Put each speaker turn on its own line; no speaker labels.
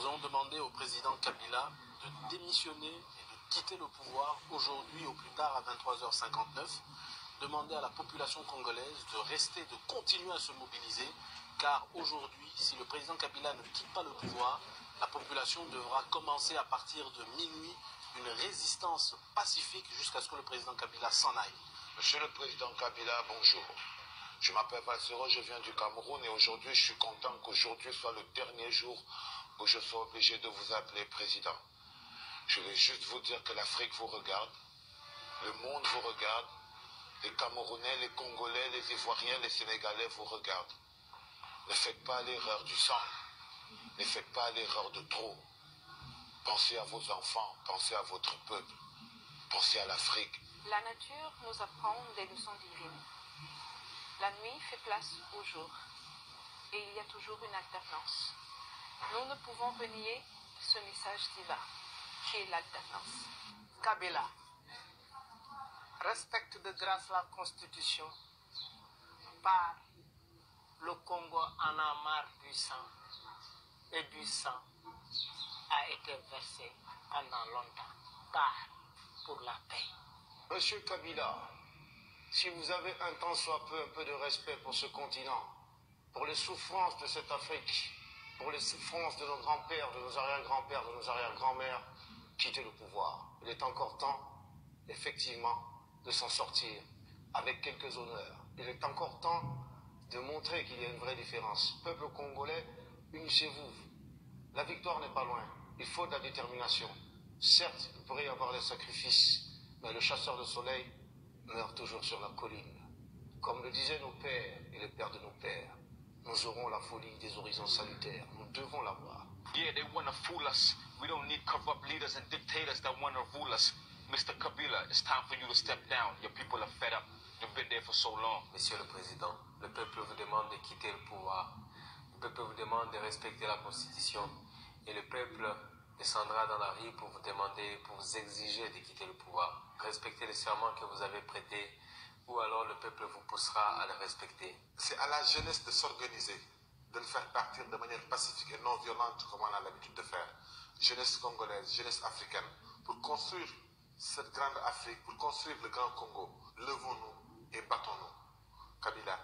Nous avons demandé au président Kabila de démissionner et de quitter le pouvoir aujourd'hui au plus tard à 23h59. Demander à la population congolaise de rester, de continuer à se mobiliser, car aujourd'hui, si le président Kabila ne quitte pas le pouvoir, la population devra commencer à partir de minuit une résistance pacifique jusqu'à ce que le président Kabila s'en aille.
Monsieur le président Kabila, bonjour. Je m'appelle Valsero, je viens du Cameroun et aujourd'hui je suis content qu'aujourd'hui soit le dernier jour où je sois obligé de vous appeler président. Je vais juste vous dire que l'Afrique vous regarde, le monde vous regarde, les Camerounais, les Congolais, les Ivoiriens, les Sénégalais vous regardent. Ne faites pas l'erreur du sang, ne faites pas l'erreur de trop. Pensez à vos enfants, pensez à votre peuple, pensez à l'Afrique.
La nature nous apprend des leçons divines. La nuit fait place au jour et il y a toujours une alternance. Nous ne pouvons renier ce message divin qui est l'alternance.
Kabila, respecte de grâce la Constitution. Par le Congo en a marre du sang et du sang a été versé pendant longtemps. Par pour la paix.
Monsieur Kabila, si vous avez un tant soit peu un peu de respect pour ce continent, pour les souffrances de cette Afrique, pour les souffrances de nos grands-pères, de nos arrière-grands-pères, de nos arrière-grands-mères, quittez le pouvoir. Il est encore temps, effectivement, de s'en sortir avec quelques honneurs. Il est encore temps de montrer qu'il y a une vraie différence. Peuple congolais, unissez-vous. La victoire n'est pas loin. Il faut de la détermination. Certes, il pourrait y avoir des sacrifices, mais le chasseur de soleil meurt toujours sur la colline. Comme le disaient nos pères et les pères de nos pères, nous aurons la folie des horizons salutaires. Nous devons l'avoir.
Yeah, they want to fool us. We don't need corrupt leaders and dictators that want to rule us. Mr. Kabila, it's time for you to step down. Your people are fed up. You've been there for so long.
Monsieur le Président, le peuple vous demande de quitter le pouvoir. Le peuple vous demande de respecter la Constitution. Et le peuple descendra dans la rue pour vous demander, pour vous exiger de quitter le pouvoir. Respectez le serment que vous avez prêté, ou alors le peuple vous poussera à le respecter.
C'est à la jeunesse de s'organiser, de le faire partir de manière pacifique et non violente comme on a l'habitude de faire. Jeunesse congolaise, jeunesse africaine, pour construire cette grande Afrique, pour construire le grand Congo. Levons-nous et battons-nous. Kabila.